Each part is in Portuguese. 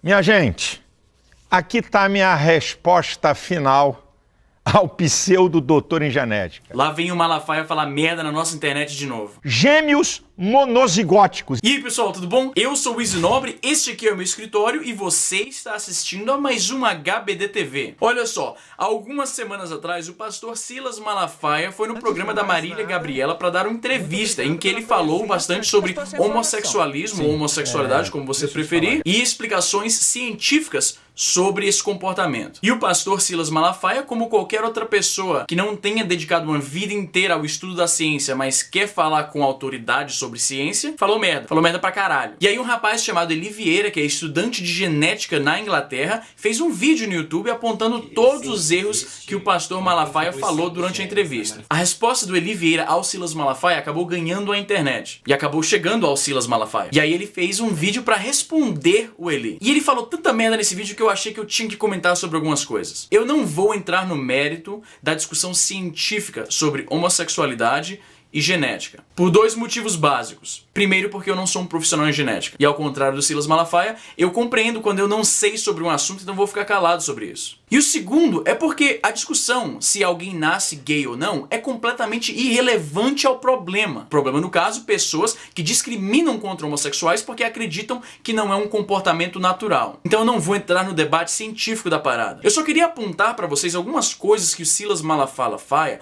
Minha gente, aqui está a minha resposta final ao pseudo doutor em genética. Lá vem o Malafaia falar merda na nossa internet de novo. Gêmeos monozigóticos. E aí pessoal, tudo bom? Eu sou o Izzy Nobre, este aqui é o meu escritório e você está assistindo a mais um HBD TV. Olha só, algumas semanas atrás o pastor Silas Malafaia foi no programa da Marília Gabriela para dar uma entrevista em que ele falou bastante sobre homossexualismo ou homossexualidade, como você preferir, e explicações científicas sobre esse comportamento. E o pastor Silas Malafaia, como qualquer outra pessoa que não tenha dedicado uma vida inteira ao estudo da ciência, mas quer falar com autoridade sobre ciência, falou merda pra caralho. E aí um rapaz chamado Eli Vieira, que é estudante de genética na Inglaterra, fez um vídeo no YouTube apontando todos os erros que o pastor Malafaia falou durante a entrevista. A resposta do Eli Vieira ao Silas Malafaia acabou ganhando a internet e acabou chegando ao Silas Malafaia. E aí ele fez um vídeo pra responder o Eli. E ele falou tanta merda nesse vídeo que eu achei que eu tinha que comentar sobre algumas coisas. Eu não vou entrar no mérito da discussão científica sobre homossexualidade e genética, por dois motivos básicos. Primeiro, porque eu não sou um profissional em genética. E ao contrário do Silas Malafaia, eu compreendo quando eu não sei sobre um assunto, então vou ficar calado sobre isso. E o segundo é porque a discussão se alguém nasce gay ou não é completamente irrelevante ao problema. O problema, no caso, pessoas que discriminam contra homossexuais porque acreditam que não é um comportamento natural. Então eu não vou entrar no debate científico da parada. Eu só queria apontar para vocês algumas coisas que o Silas Malafaia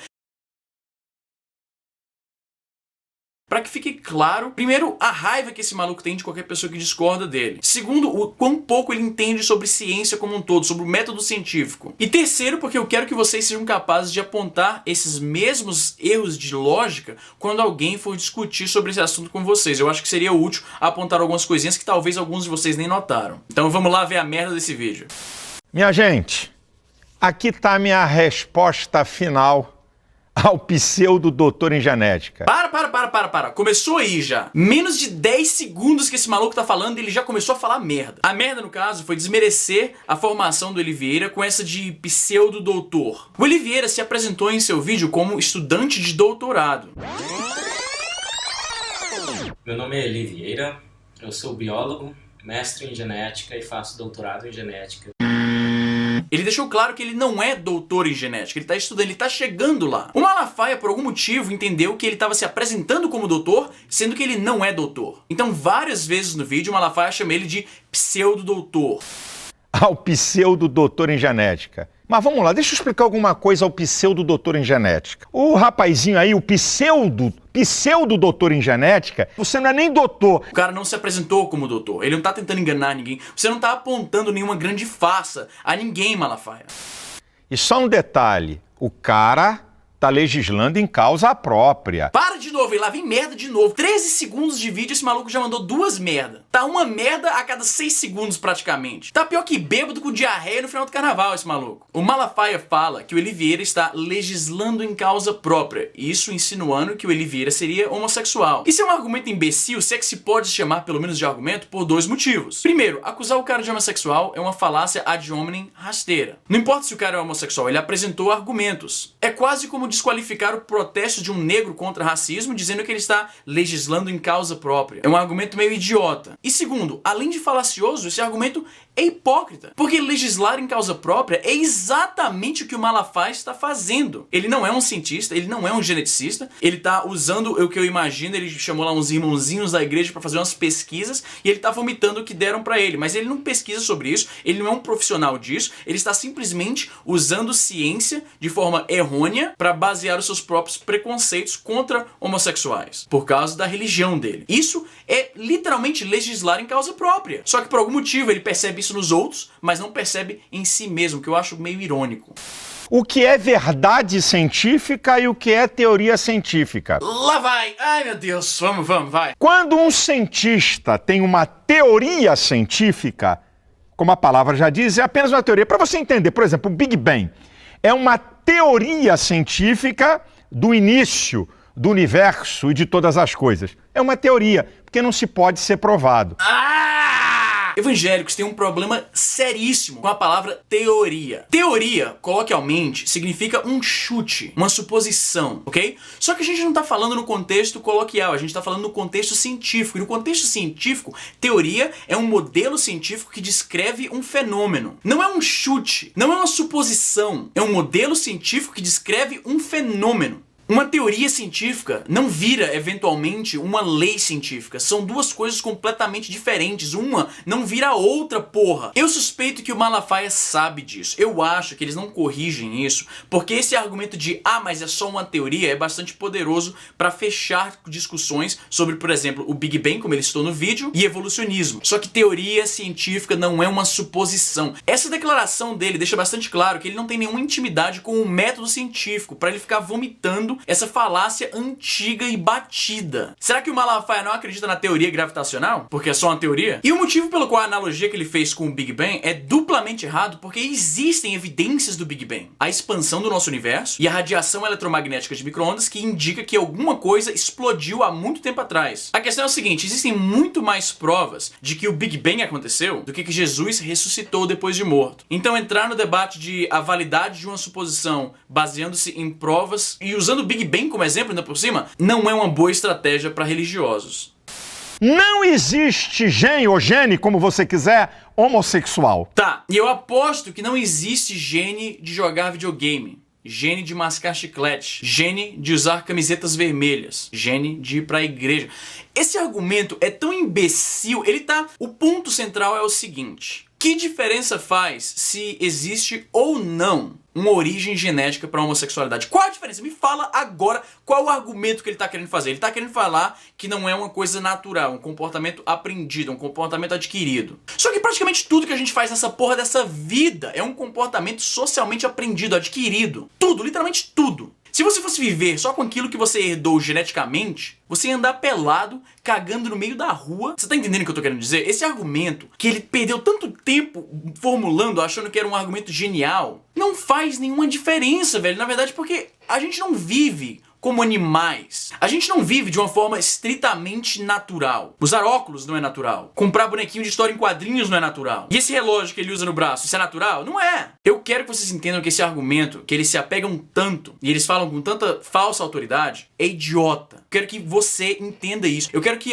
para que fique claro, primeiro, a raiva que esse maluco tem de qualquer pessoa que discorda dele. Segundo, o quão pouco ele entende sobre ciência como um todo, sobre o método científico. E terceiro, porque eu quero que vocês sejam capazes de apontar esses mesmos erros de lógica quando alguém for discutir sobre esse assunto com vocês. Eu acho que seria útil apontar algumas coisinhas que talvez alguns de vocês nem notaram. Então vamos lá ver a merda desse vídeo. Minha gente, aqui está a minha resposta final ao pseudo doutor em genética. Para. Começou aí já. Menos de 10 segundos que esse maluco tá falando, ele já começou a falar merda. A merda, no caso, foi desmerecer a formação do Eli Vieira com essa de pseudo doutor. O Eli Vieira se apresentou em seu vídeo como estudante de doutorado. Meu nome é Eli Vieira, eu sou biólogo, mestre em genética e faço doutorado em genética. Ele deixou claro que ele não é doutor em genética, ele tá estudando, ele tá chegando lá. O Malafaia, por algum motivo, entendeu que ele estava se apresentando como doutor, sendo que ele não é doutor. Então, várias vezes no vídeo, o Malafaia chama ele de pseudo-doutor. Ao pseudo-doutor em genética. Mas vamos lá, deixa eu explicar alguma coisa ao pseudo-doutor em genética. O rapazinho aí, o pseudo-doutor em genética, você não é nem doutor. O cara não se apresentou como doutor, ele não tá tentando enganar ninguém, você não tá apontando nenhuma grande farsa a ninguém, Malafaia. E só um detalhe, o cara tá legislando em causa própria. Para de novo, e lá vem merda de novo. 13 segundos de vídeo, esse maluco já mandou 2 merda. Tá uma merda a cada 6 segundos praticamente. Tá pior que bêbado com diarreia no final do carnaval esse maluco. O Malafaia fala que o Eli Vieira está legislando em causa própria, isso insinuando que o Eli Vieira seria homossexual. Isso é um argumento imbecil, se é que se pode chamar pelo menos de argumento, por 2 motivos. Primeiro, acusar o cara de homossexual é uma falácia ad hominem rasteira. Não importa se o cara é homossexual, ele apresentou argumentos. É quase como desqualificar o protesto de um negro contra racismo, dizendo que ele está legislando em causa própria. É um argumento meio idiota. E segundo, além de falacioso, esse argumento é hipócrita. Porque legislar em causa própria é exatamente o que o Malafaia está fazendo. Ele não é um cientista, ele não é um geneticista, ele está usando o que eu imagino, ele chamou lá uns irmãozinhos da igreja para fazer umas pesquisas e ele está vomitando o que deram para ele. Mas ele não pesquisa sobre isso, ele não é um profissional disso, ele está simplesmente usando ciência de forma errônea para basear os seus próprios preconceitos contra homossexuais, por causa da religião dele. Isso é literalmente legislar em causa própria. Só que por algum motivo ele percebe isso nos outros, mas não percebe em si mesmo, que eu acho meio irônico. O que é verdade científica e o que é teoria científica? Lá vai! Ai meu Deus, vamos, vai. Quando um cientista tem uma teoria científica, como a palavra já diz, é apenas uma teoria. Para você entender, por exemplo, o Big Bang é uma teoria científica do início do universo e de todas as coisas. É uma teoria, porque não se pode ser provado. Evangélicos têm um problema seríssimo com a palavra teoria. Teoria, coloquialmente, significa um chute, uma suposição, ok? Só que a gente não tá falando no contexto coloquial, a gente tá falando no contexto científico. E no contexto científico, teoria é um modelo científico que descreve um fenômeno. Não é um chute, não é uma suposição, é um modelo científico que descreve um fenômeno. Uma teoria científica não vira, eventualmente, uma lei científica. São duas coisas completamente diferentes. Uma não vira a outra, porra. Eu suspeito que o Malafaia sabe disso. Eu acho que eles não corrigem isso, porque esse argumento de mas é só uma teoria é bastante poderoso para fechar discussões sobre, por exemplo, o Big Bang, como ele citou no vídeo, e evolucionismo. Só que teoria científica não é uma suposição. Essa declaração dele deixa bastante claro que ele não tem nenhuma intimidade com o método científico para ele ficar vomitando essa falácia antiga e batida. Será que o Malafaia não acredita na teoria gravitacional? Porque é só uma teoria? E o motivo pelo qual a analogia que ele fez com o Big Bang é duplamente errado porque existem evidências do Big Bang. A expansão do nosso universo e a radiação eletromagnética de micro-ondas que indica que alguma coisa explodiu há muito tempo atrás. A questão é o seguinte, existem muito mais provas de que o Big Bang aconteceu do que Jesus ressuscitou depois de morto. Então entrar no debate de a validade de uma suposição baseando-se em provas e usando o Big Bang como exemplo ainda por cima, não é uma boa estratégia para religiosos. Não existe gene ou gene, como você quiser, homossexual. Tá, e eu aposto que não existe gene de jogar videogame, gene de mascar chiclete, gene de usar camisetas vermelhas, gene de ir pra igreja. Esse argumento é tão imbecil, o ponto central é o seguinte: que diferença faz se existe ou não uma origem genética para a homossexualidade? Qual a diferença? Me fala agora qual o argumento que ele está querendo fazer. Ele está querendo falar que não é uma coisa natural, um comportamento aprendido, um comportamento adquirido. Só que praticamente tudo que a gente faz nessa porra dessa vida é um comportamento socialmente aprendido, adquirido. Tudo, literalmente tudo. Se você fosse viver só com aquilo que você herdou geneticamente, você ia andar pelado, cagando no meio da rua. Você tá entendendo o que eu tô querendo dizer? Esse argumento, que ele perdeu tanto tempo formulando, achando que era um argumento genial, não faz nenhuma diferença, velho. Na verdade, porque a gente não vive como animais. A gente não vive de uma forma estritamente natural. Usar óculos não é natural. Comprar bonequinho de história em quadrinhos não é natural. E esse relógio que ele usa no braço, isso é natural? Não é. Eu quero que vocês entendam que esse argumento, que eles se apegam tanto e eles falam com tanta falsa autoridade, é idiota. Eu quero que você entenda isso. Eu quero que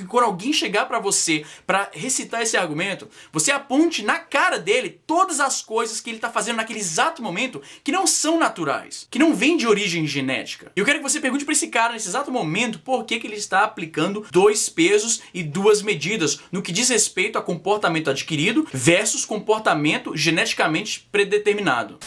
quando alguém chegar pra você pra recitar esse argumento, você aponte na cara dele todas as coisas que ele tá fazendo naquele exato momento que não são naturais, que não vêm de origem genética. Eu quero que você pergunte pra esse cara nesse exato momento por que ele está aplicando 2 pesos e 2 medidas no que diz respeito a comportamento adquirido versus comportamento geneticamente predeterminado.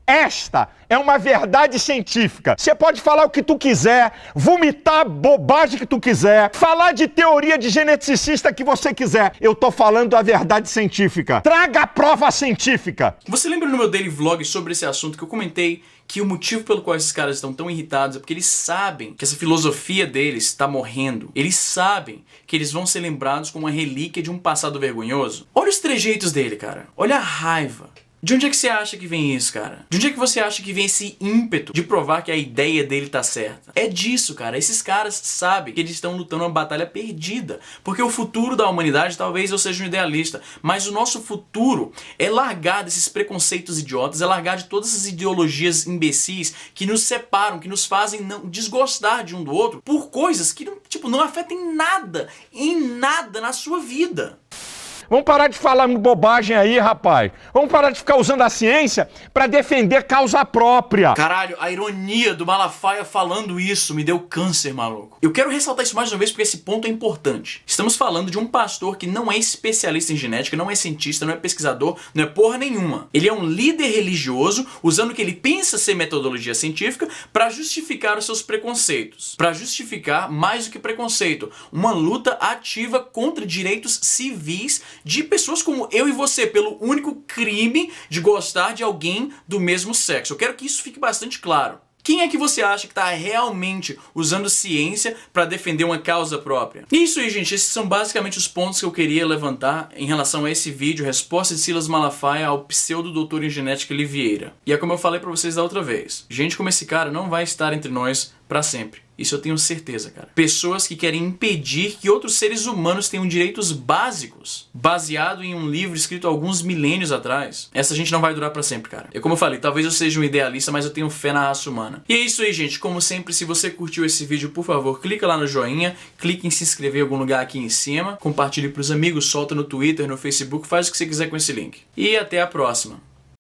Esta é uma verdade científica. Você pode falar o que tu quiser, vomitar a bobagem que tu quiser, falar de teoria de geneticista que você quiser. Eu tô falando a verdade científica. Traga a prova científica. Você lembra no meu daily vlog sobre esse assunto que eu comentei que o motivo pelo qual esses caras estão tão irritados é porque eles sabem que essa filosofia deles está morrendo. Eles sabem que eles vão ser lembrados como uma relíquia de um passado vergonhoso. Olha os trejeitos dele, cara. Olha a raiva. De onde é que você acha que vem isso, cara? De onde é que você acha que vem esse ímpeto de provar que a ideia dele tá certa? É disso, cara. Esses caras sabem que eles estão lutando uma batalha perdida. Porque o futuro da humanidade, talvez eu seja um idealista, mas o nosso futuro é largar desses preconceitos idiotas, é largar de todas essas ideologias imbecis que nos separam, que nos fazem não desgostar de um do outro por coisas que não afetam em nada na sua vida. Vamos parar de falar bobagem aí, rapaz. Vamos parar de ficar usando a ciência pra defender causa própria. Caralho, a ironia do Malafaia falando isso me deu câncer, maluco. Eu quero ressaltar isso mais uma vez porque esse ponto é importante. Estamos falando de um pastor que não é especialista em genética, não é cientista, não é pesquisador, não é porra nenhuma. Ele é um líder religioso usando o que ele pensa ser metodologia científica pra justificar os seus preconceitos. Pra justificar, mais do que preconceito, uma luta ativa contra direitos civis de pessoas como eu e você, pelo único crime de gostar de alguém do mesmo sexo. Eu quero que isso fique bastante claro. Quem é que você acha que está realmente usando ciência para defender uma causa própria? Isso aí, gente. Esses são basicamente os pontos que eu queria levantar em relação a esse vídeo, resposta de Silas Malafaia ao pseudo-doutor em genética Livieira. E é como eu falei para vocês da outra vez. Gente como esse cara não vai estar entre nós pra sempre. Isso eu tenho certeza, cara. Pessoas que querem impedir que outros seres humanos tenham direitos básicos, baseado em um livro escrito alguns milênios atrás. Essa gente não vai durar pra sempre, cara. É como eu falei, talvez eu seja um idealista, mas eu tenho fé na raça humana. E é isso aí, gente. Como sempre, se você curtiu esse vídeo, por favor, clica lá no joinha, clique em se inscrever em algum lugar aqui em cima, compartilhe pros amigos, solta no Twitter, no Facebook, faz o que você quiser com esse link. E até a próxima.